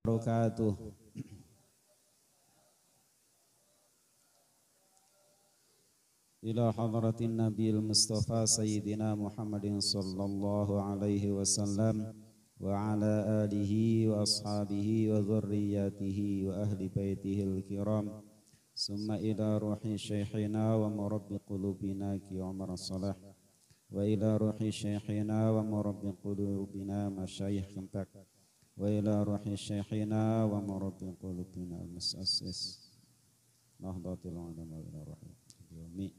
wabarakatuh. Ila hadratin Nabil Mustafa Sayyidina Muhammadin sallallahu alaihi wasallam wa ala alihi wa ashabihi wa dhurriyyatihi wa ahli baitihi al-kiram. Summa ila ruhi syekhina wa murabbi qulubina Ki Umar Salah wa ila ruhi syekhina wa murabbi qulubina Masyayikh Kentak wa ila ruhi syekhina wa murabbi qulubina Musassis Nahdlatul Ulama ila ruhi Yumi.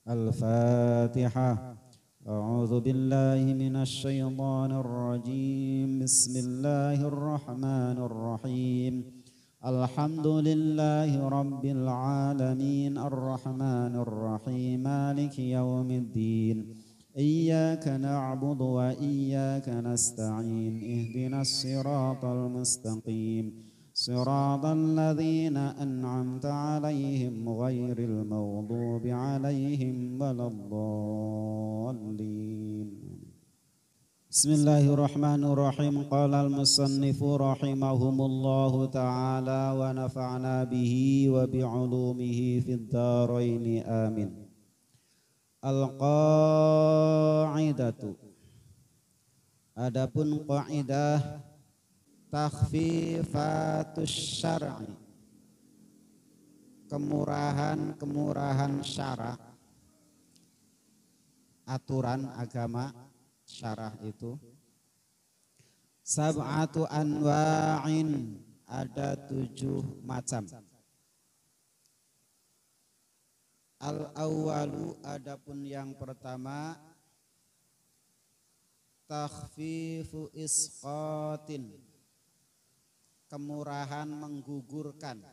Al-Fatihah. A'udzu billahi minasy syaithanir rajim. Bismillahirrahmanirrahim. Alhamdulillahi rabbil alamin arrahmanir rahim maliki yaumiddin. Iyyaka na'budu wa iyyaka nasta'in. Ihdinas siratal mustaqim. صراط الذين أنعمت عليهم غير المغضوب عليهم ولا الضالين. بسم الله الرحمن الرحيم. قال المصنف رحمهم الله تعالى ونفعنا به وبعلومه في الدارين آمين. القاعدة. Adapun qaidah takhfifatus syar'i, kemurahan syara, aturan agama syara itu sab'atu anwa'in, ada 7 macam. Al-awwalu, adapun yang pertama takhfifu isqatin, kemurahan menggugurkan.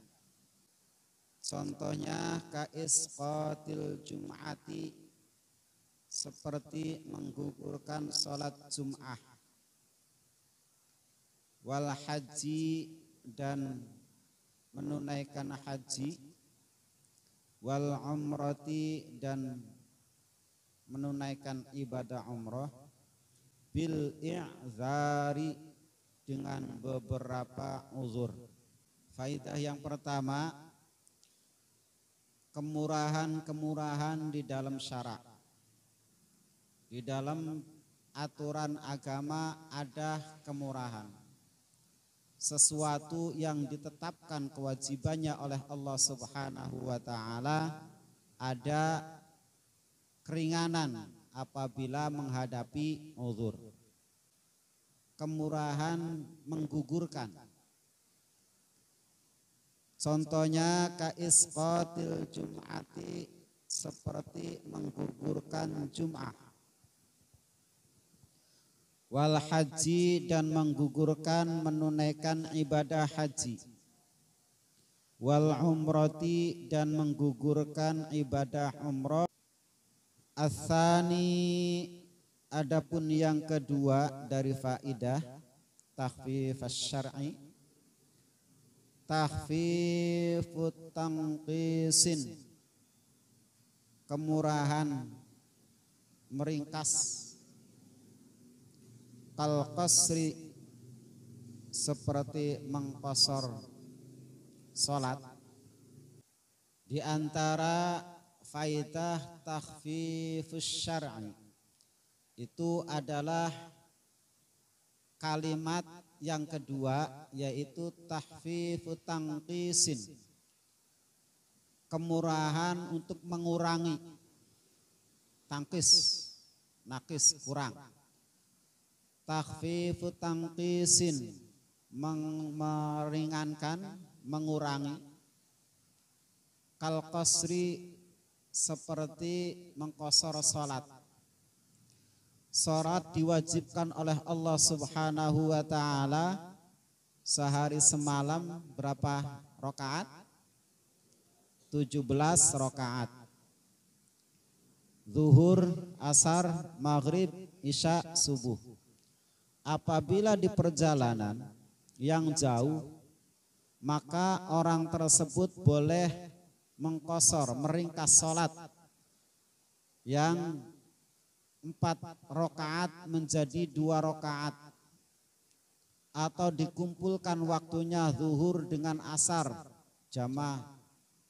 Contohnya kaisqatil jum'ati, seperti menggugurkan sholat Jum'ah. Wal haji, dan menunaikan haji. Wal umrati, dan menunaikan ibadah umrah. Bil i'zari, dengan beberapa uzur. Faidah yang pertama, kemurahan di dalam syara'. Di dalam aturan agama ada kemurahan. Sesuatu yang ditetapkan kewajibannya oleh Allah Subhanahu wa ta'ala, ada keringanan apabila menghadapi uzur. Kemurahan menggugurkan. Contohnya kaisqatil jum'ati, seperti menggugurkan Jum'ah. Wal haji, dan menggugurkan menunaikan ibadah haji. Wal umrati, dan menggugurkan ibadah umrah. Ats-tsani, adapun yang kedua dari faidah takhfifus syar'i, takhfifut tanqisin, kemurahan meringkas. Kal qasri, seperti mengqasar salat. Di antara faidah takhfifus syar'i itu adalah kalimat yang kedua, yaitu takhfifut tanqisin, kemurahan untuk mengurangi. Tangkis, nakis, kurang. Takhfifut tanqisin, meringankan, mengurangi. Kal qasri, seperti mengqasar salat. Salat diwajibkan oleh Allah Subhanahu wa ta'ala sehari semalam berapa rakaat? 17 rakaat. Zuhur, asar, maghrib, isya, subuh. Apabila di perjalanan yang jauh, maka orang tersebut boleh mengqasar, meringkas salat yang 4 rakaat menjadi 2 rakaat, atau dikumpulkan waktunya zuhur dengan asar, jama'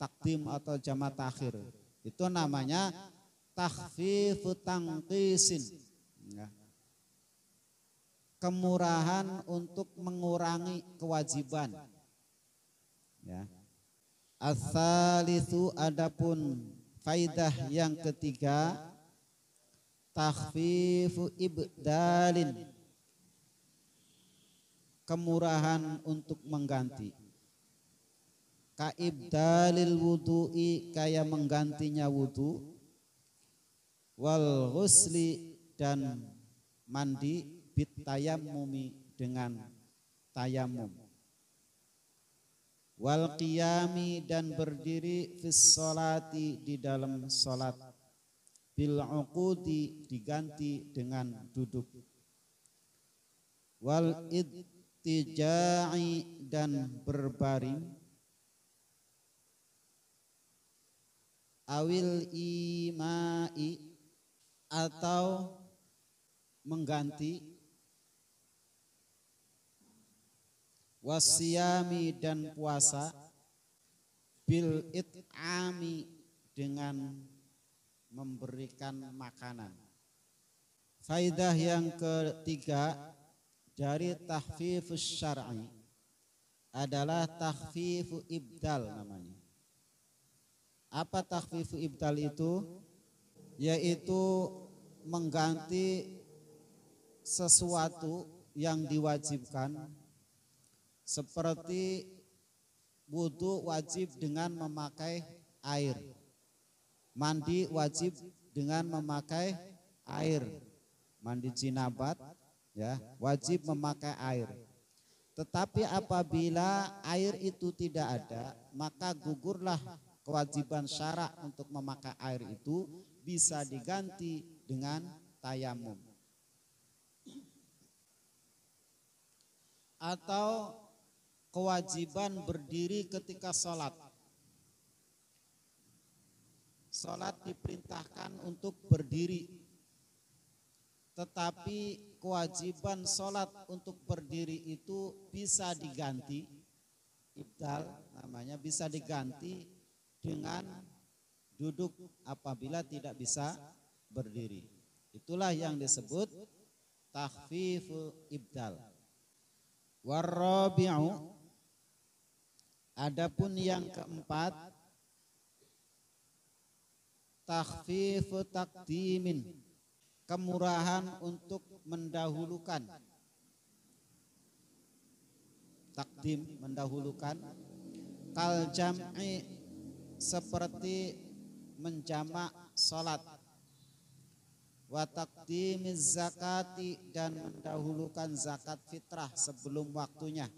takdim atau jama' takhir. Itu namanya takhfifu tangqisin. Ya. Kemurahan untuk mengurangi kewajiban. Ya. Ats-tsalitsu, adapun faidah yang ketiga, takhfifu ibdalin, kemurahan untuk mengganti. Ka ibdalil wudu'i, kayak menggantinya wudu, wal ghusli, dan mandi, bit tayammumi, dengan tayamum, wal qiyami, dan berdiri, fis sholati, di dalam sholat, bil uqudi, diganti dengan duduk, wal ittija'i, dan berbaring, awil imai, atau mengganti, wasiyami, dan puasa, bil it'ami, dengan memberikan makanan. Faidah yang ketiga dari takhfifus syar'i adalah takhfifu ibdal namanya. Apa takhfifu ibdal itu? Yaitu mengganti sesuatu yang diwajibkan, seperti wudu wajib dengan memakai air, mandi wajib dengan memakai air, mandi jinabat ya wajib memakai air. Tetapi apabila air itu tidak ada, maka gugurlah kewajiban syarak untuk memakai air itu, bisa diganti dengan tayamum. Atau kewajiban berdiri ketika sholat. Sholat diperintahkan untuk berdiri, tetapi kewajiban sholat untuk berdiri itu bisa diganti, ibdal namanya, bisa diganti dengan duduk apabila tidak bisa berdiri. Itulah yang disebut takhfifu ibdal. Warabi'u, adapun yang keempat, takhfifu takdimin, kemurahan untuk mendahulukan. Takdim, mendahulukan. Kal jam'i, seperti menjamak salat, wa taqdimiz zakati, dan mendahulukan zakat fitrah sebelum waktunya,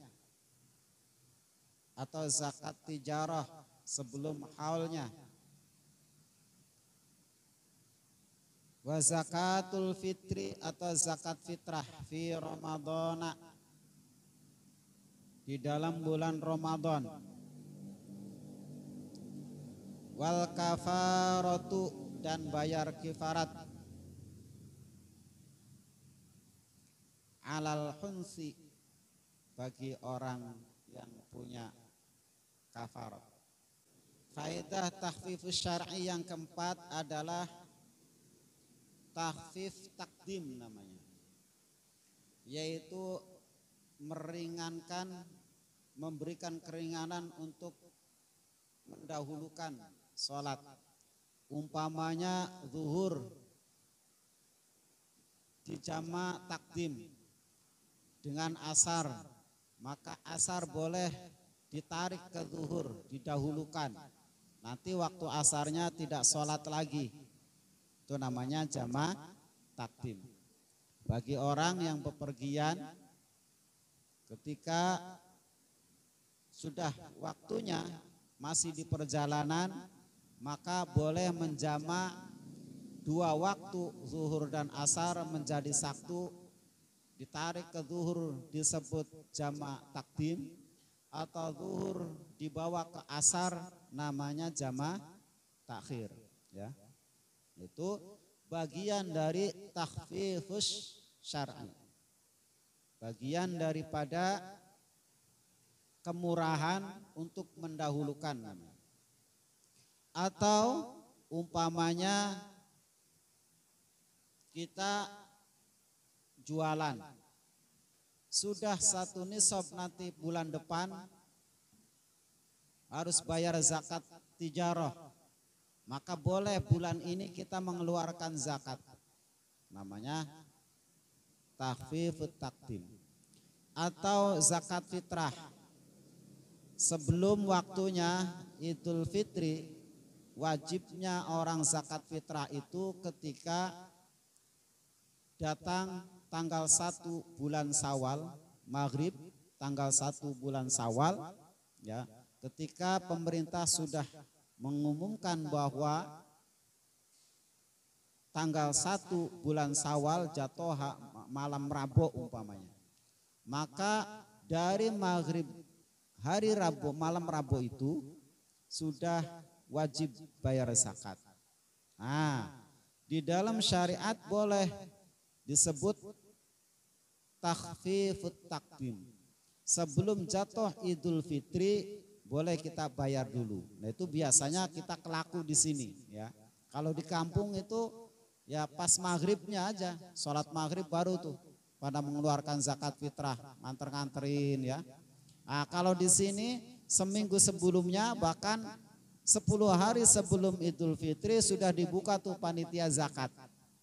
atau zakat tijarah sebelum haulnya, wa zakatul fitri, atau zakat fitrah fi Ramadhana, di dalam bulan Ramadan, wal kafaratu, dan bayar kifarat, alal hunsi, bagi orang yang punya kafarat. Faedah takhfifus syar'i yang keempat adalah takhfif takdim namanya, yaitu meringankan, memberikan keringanan untuk mendahulukan sholat. Umpamanya zuhur dijama takdim dengan asar, maka asar boleh ditarik ke zuhur, didahulukan. Nanti waktu asarnya tidak sholat lagi. Itu namanya jama takdim. Bagi orang yang bepergian, ketika sudah waktunya masih di perjalanan, maka boleh menjama dua waktu zuhur dan asar menjadi satu, ditarik ke zuhur disebut jama takdim, atau zuhur dibawa ke asar namanya jama takhir. Ya, itu bagian dari takhfifus syar'i. bagian daripada kemurahan untuk mendahulukan. Atau umpamanya kita jualan, sudah 1 nisab nanti bulan depan harus bayar zakat tijarah, maka boleh bulan ini kita mengeluarkan zakat, namanya takhfifut takdim. Atau zakat fitrah, sebelum waktunya Idul Fitri, wajibnya orang zakat fitrah itu ketika datang tanggal 1 bulan Syawal, maghrib tanggal 1 bulan Syawal, ya, ketika pemerintah sudah mengumumkan bahwa tanggal 1 bulan Syawal jatuh malam Rabu umpamanya, maka dari maghrib hari Rabu, malam Rabu itu sudah wajib bayar zakat. Nah, di dalam syariat boleh disebut takhfifut takdim. Sebelum jatuh Idul Fitri boleh kita bayar dulu. Nah, itu biasanya kita kelaku di sini, ya. Kalau di kampung itu ya pas maghribnya aja, sholat maghrib baru tuh pada mengeluarkan zakat fitrah, nganter-nganterin, ya. Nah, kalau di sini seminggu sebelumnya, bahkan 10 hari sebelum Idul Fitri sudah dibuka tuh panitia zakat,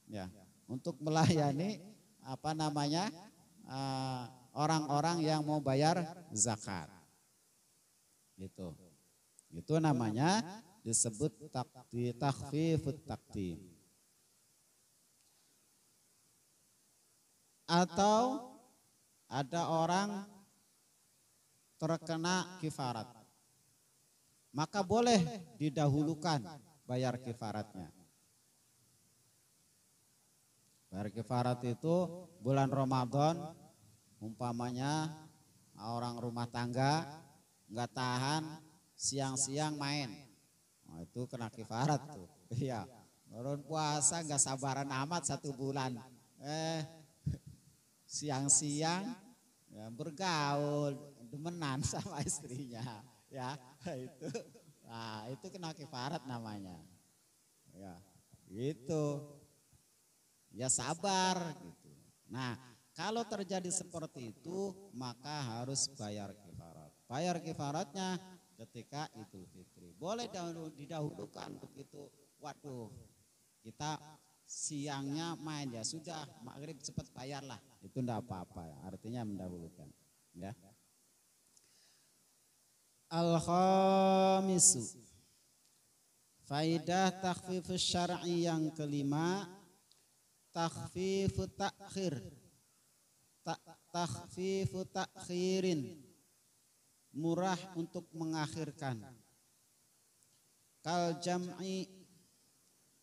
ya, untuk melayani orang-orang yang mau bayar zakat. Gitu. Itu namanya disebut takhfifut takdim. Atau ada orang terkena kifarat, maka boleh didahulukan bayar kifaratnya. Bayar kifarat itu bulan Ramadan, umpamanya orang rumah tangga nggak tahan siang-siang main, nah, itu kena kifarat tuh. Iya, orang puasa nggak sabaran amat 1 bulan, siang-siang ya, bergaul demenan sama istrinya, ya, itu. Nah, itu kena kifarat namanya. Ya, gitu. Ya sabar gitu. Nah, kalau terjadi seperti itu maka harus bayar kifarat. Bayar kifaratnya ketika Idul Fitri. Boleh didahulukan begitu. Waduh, kita siangnya main, ya sudah maghrib cepat bayarlah. Itu enggak apa-apa, ya. Artinya mendahulukan, ya. Al-khamisu, faidah takhfifus syar'i yang kelima, takhfifu takhir, takhfifu takhirin, murah untuk mengakhirkan. Kal jam'i,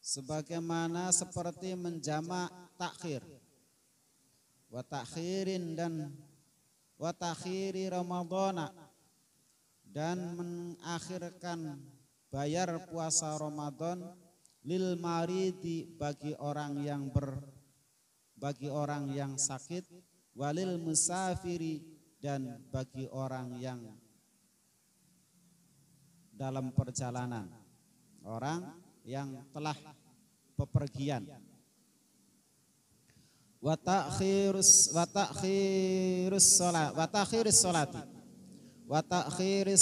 sebagaimana seperti menjamak takhir, wa takhirin dan wa takhiri Ramadhana, dan mengakhirkan bayar puasa Ramadan, lil maridi, bagi orang yang sakit, walil musafiri, dan bagi orang yang dalam perjalanan, orang yang telah bepergian. Wa ta'khiris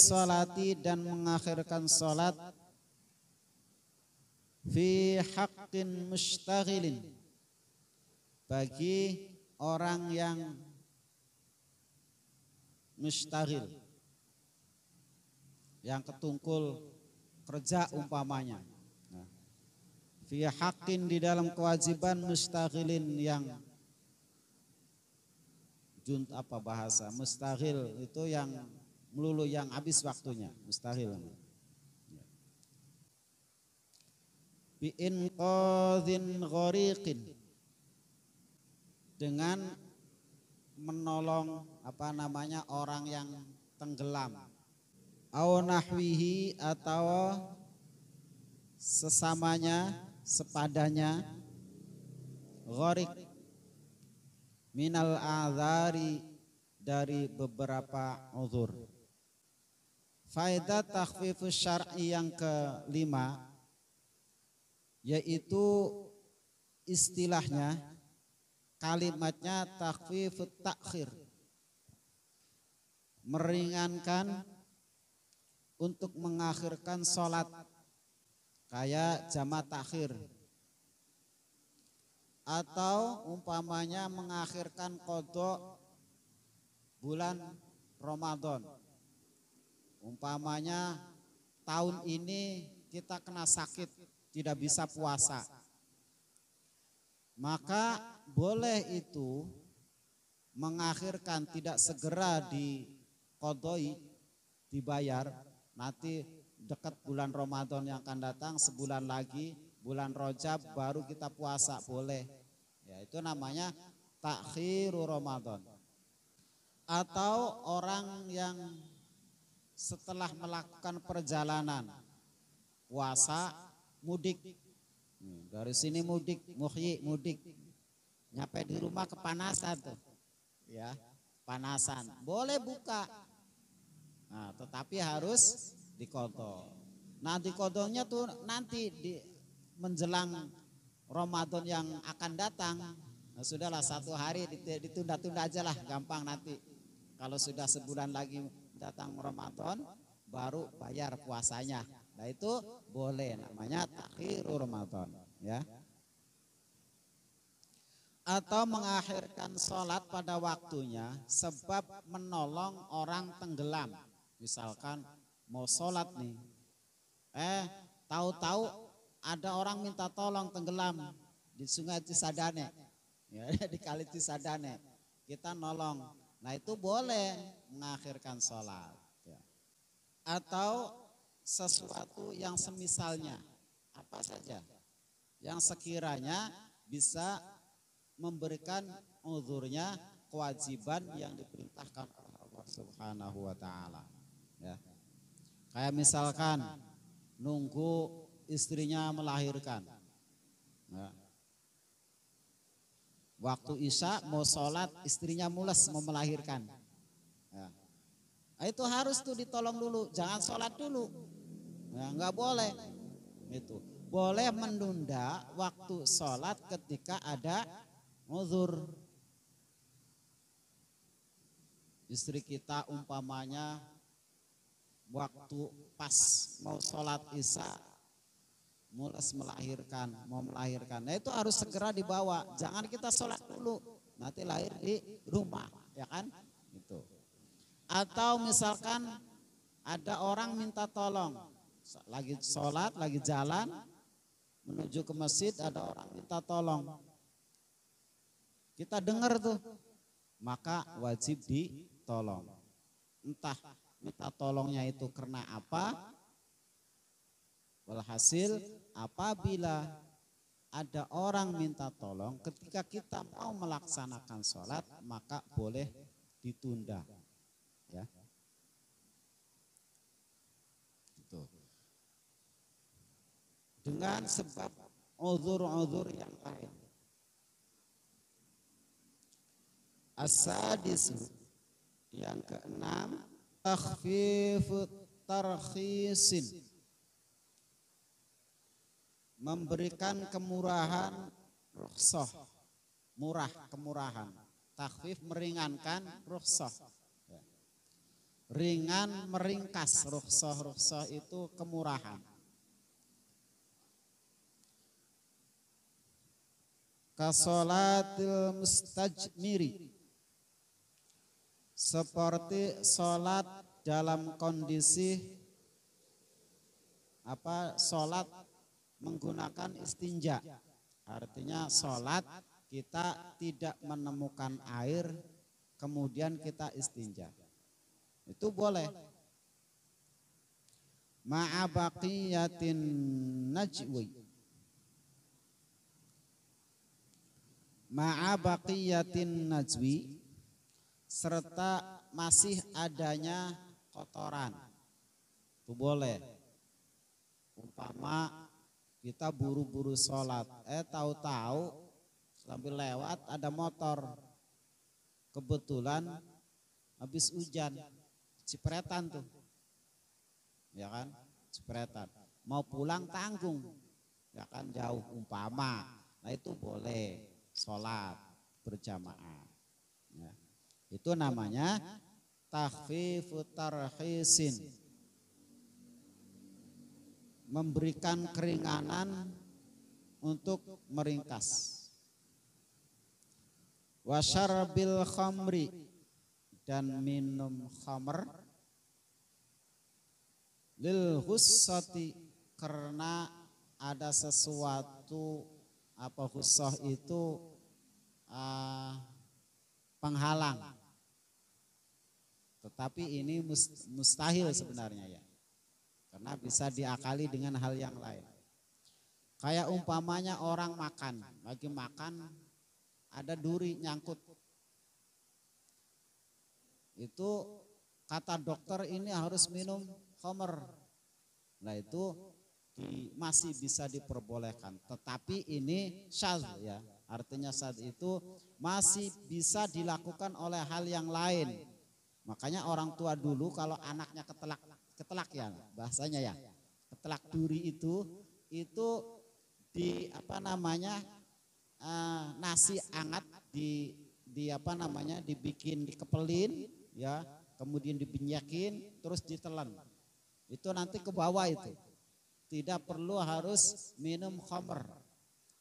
sholati, dan mengakhirkan sholat, fi haqqin mustaghilin, bagi orang yang mustaghil, yang ketungkul kerja umpamanya. Nah, fi haqqin, di dalam kewajiban, mustaghilin, yang bahasa mustaghil itu yang melulu, yang habis waktunya, mustaghil. Bi inqadhin ghariqin, dengan menolong orang yang tenggelam, au nahwihi, atau sesamanya, sepadanya. Ghariq minal a'dzari dari beberapa uzur. Faedah takhfifus syar'i yang kelima yaitu istilahnya kalimatnya takhfifut takhir, meringankan untuk mengakhirkan sholat kayak jama' takhir, atau umpamanya mengakhirkan qadha bulan Ramadan. Umpamanya tahun ini kita kena sakit, tidak bisa puasa, maka boleh itu mengakhirkan, tidak segera diqodoi, dibayar, nanti dekat bulan Ramadan yang akan datang, sebulan lagi bulan Rajab baru kita puasa, boleh. Ya, itu namanya takhiru Ramadan. Atau orang yang setelah melakukan perjalanan puasa mudik, dari sini mudik, mudik, nyampe di rumah kepanasan tuh, ya panasan, boleh buka, nah, tetapi harus diqodho. Nah diqodhonya tuh nanti di menjelang Ramadan yang akan datang. Nah, sudahlah 1 hari ditunda-tunda aja lah, gampang nanti. Kalau sudah sebulan lagi datang Ramadan baru bayar puasanya. Nah itu boleh, namanya takhiru Ramadan, ya. Atau mengakhirkan sholat pada waktunya sebab menolong orang tenggelam. Misalkan mau sholat nih, tahu-tahu ada orang minta tolong tenggelam di Sungai Cisadane, ya, di Kali Cisadane, kita nolong. Nah itu boleh mengakhirkan sholat, ya. Atau sesuatu yang semisalnya, apa saja yang sekiranya bisa memberikan uzurnya, kewajiban yang diperintahkan oleh Allah Subhanahu wa taala, ya. Kayak misalkan nunggu istrinya melahirkan, ya. Waktu Isya mau sholat, istrinya mules mau melahirkan, ya. Nah, itu harus tuh ditolong dulu, jangan sholat dulu, ya, nggak boleh. Itu boleh menunda waktu sholat ketika ada uzur. Istri kita umpamanya waktu pas mau sholat Isya mules melahirkan, mau melahirkan, nah itu harus segera dibawa, jangan kita sholat dulu, nanti lahir di rumah, ya kan? Itu. Atau misalkan ada orang minta tolong, lagi sholat, lagi jalan menuju ke masjid, ada orang minta tolong, kita dengar tuh, maka wajib ditolong. Entah minta tolongnya itu karena apa, walhasil apabila ada orang minta tolong ketika kita mau melaksanakan sholat, maka boleh ditunda, ya. Itu. Dengan sebab uzur-uzur yang lain. As-sadisu, yang keenam, takhfifut tarkhisin, memberikan kemurahan, rukhsah, murah, kemurahan. Takhfif meringankan, rukhsah, ringan meringkas. Rukhsah itu kemurahan. Kasolatil mustajmiri, seperti sholat dalam kondisi sholat menggunakan istinja, artinya sholat kita tidak menemukan air kemudian kita istinja, itu boleh. Ma'a baqiyatin najwi, ma'a baqiyatin najwi, serta masih adanya kotoran, itu boleh. Umpama kita buru-buru sholat, tahu-tahu sambil lewat ada motor, kebetulan habis hujan, cipretan tuh, ya kan, cipretan. Mau pulang tanggung, ya kan jauh umpama, nah itu boleh sholat berjamaah. Ya. Itu namanya takhfifut tarhisin, memberikan keringanan untuk meringkas. Wasyarbil khamri, dan minum khamr, lil hussati, karena ada sesuatu, apa hussah itu penghalang, tetapi ini mustahil sebenarnya ya, karena bisa diakali dengan hal yang lain. Kayak umpamanya orang makan, lagi makan ada duri nyangkut, itu kata dokter ini harus minum khamr. Nah itu masih bisa diperbolehkan, tetapi ini syadz ya, artinya syadz itu masih bisa dilakukan oleh hal yang lain. Makanya orang tua dulu kalau anaknya ketelak ya bahasanya ya, ketelak duri itu di apa namanya, nasi hangat di apa namanya, dibikin, dikepelin ya, kemudian dibinyakin terus ditelan, itu nanti ke bawah, itu tidak perlu harus minum khamr.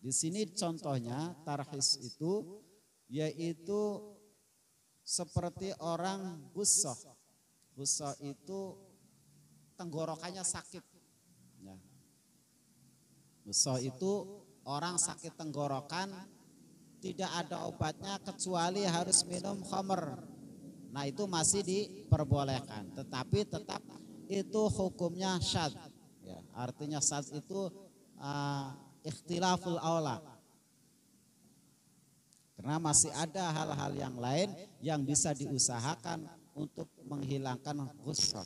Di sini contohnya tarhis itu yaitu seperti orang hussah. Hussah itu tenggorokannya sakit ya. Hussah itu orang sakit tenggorokan, tidak ada obatnya kecuali harus minum khamr. Nah itu masih diperbolehkan, tetapi tetap itu hukumnya syadz ya. Artinya syadz itu ikhtilaful aula, karena masih ada hal-hal yang lain yang bisa diusahakan untuk menghilangkan hussah.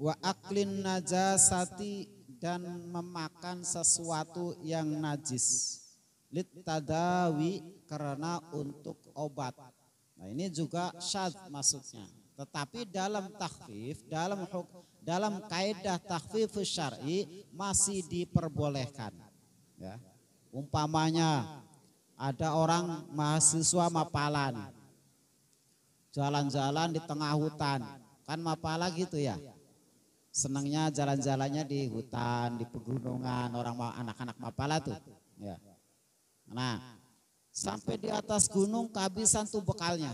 Wa aklin najasati, dan memakan sesuatu yang najis, lit tadawi, karena untuk obat. Nah ini juga syadz maksudnya, tetapi dalam takhfif, dalam kaidah takhfifus syar'i masih diperbolehkan ya. Umpamanya ada orang mahasiswa Mapalan jalan-jalan di tengah hutan, kan Mapala gitu ya, senangnya jalan-jalannya di hutan, di pegunungan, anak-anak Mapala tuh ya. Nah sampai di atas gunung kehabisan tuh bekalnya,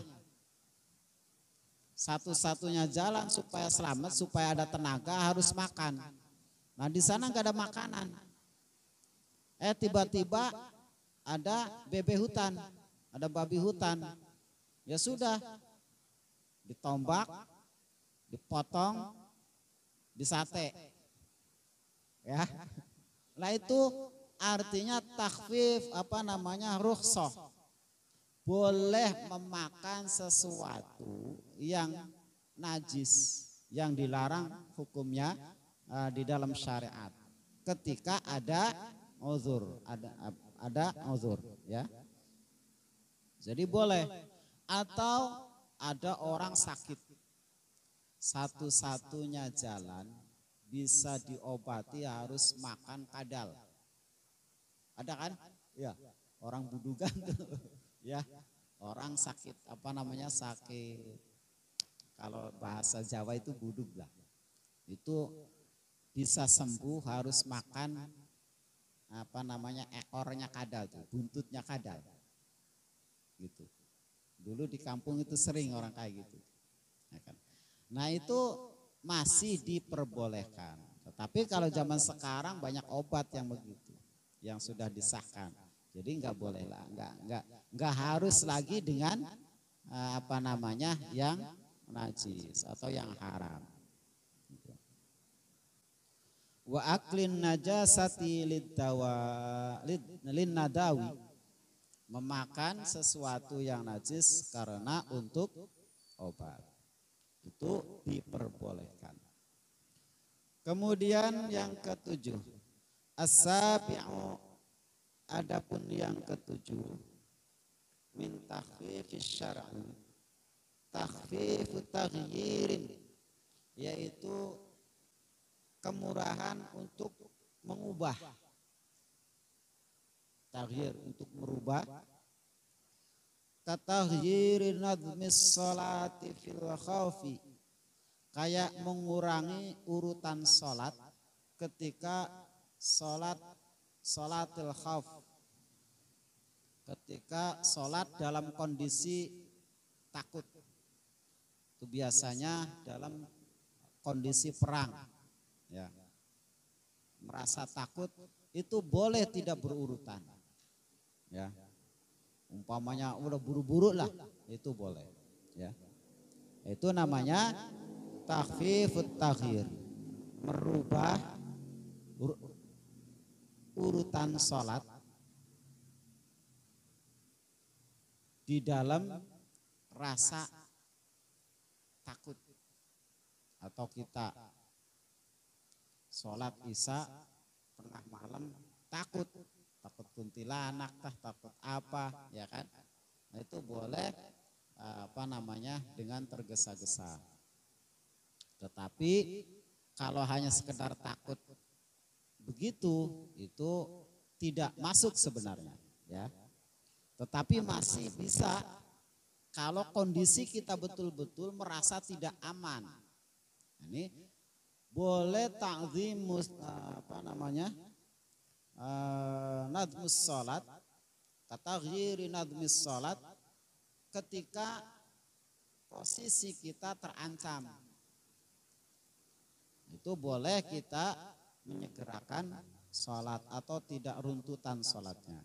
satu-satunya jalan supaya selamat, supaya ada tenaga harus makan. Nah di sana nggak ada makanan, tiba-tiba ada bebek hutan, ada babi hutan, ya sudah ditombak, dipotong, disate ya. Nah itu artinya takhfif, apa namanya, rukhsah, boleh memakan sesuatu yang najis, yang dilarang hukumnya di dalam syariat ketika ada uzur, ada uzur ya. Jadi boleh. Atau ada orang sakit, satu-satunya jalan bisa diobati harus makan kadal. Ada kan? Ya, orang budugan tuh ya, orang sakit, apa namanya, sakit, kalau bahasa Jawa itu budug lah, itu bisa sembuh harus makan, apa namanya, ekornya kadal tuh, buntutnya kadal gitu. Dulu di kampung itu sering orang kayak gitu ya kan? Nah itu masih diperbolehkan, tetapi kalau zaman sekarang banyak obat yang begitu, yang sudah disahkan. Jadi nggak boleh lah, nggak harus lagi dengan apa namanya, yang najis atau yang haram. Wa aklin najasati lin nadawi, memakan sesuatu yang najis karena untuk obat, itu diperbolehkan. Kemudian yang ketujuh, as-sabi'u, adapun yang ketujuh, min takhfif fi syar'i takhfifu taghyirin, yaitu kemurahan untuk mengubah, taghyir untuk merubah, kataghyiri nadmis sholati fil khawfi, kayak mengurangi urutan sholat ketika sholatil khawf, ketika sholat dalam kondisi takut. Itu biasanya dalam kondisi perang, ya, merasa takut itu boleh tidak berurutan, ya, umpamanya udah buru-buru lah itu boleh, ya, itu namanya takhfifut taghyir, merubah urutan sholat di dalam rasa takut. Atau kita sholat isya tengah malam takut kuntilanak, takut apa, ya kan? Nah, itu boleh dengan tergesa-gesa. Tetapi kalau hanya sekedar takut begitu, itu tidak masuk sebenarnya, ya. Tetapi masih bisa kalau kondisi kita betul-betul merasa tidak aman. Ini boleh ta'zimus nadmus sholat, kataghyiri nadmus sholat, ketika posisi kita terancam. Itu boleh kita menyegerakan sholat atau tidak runtutan sholatnya.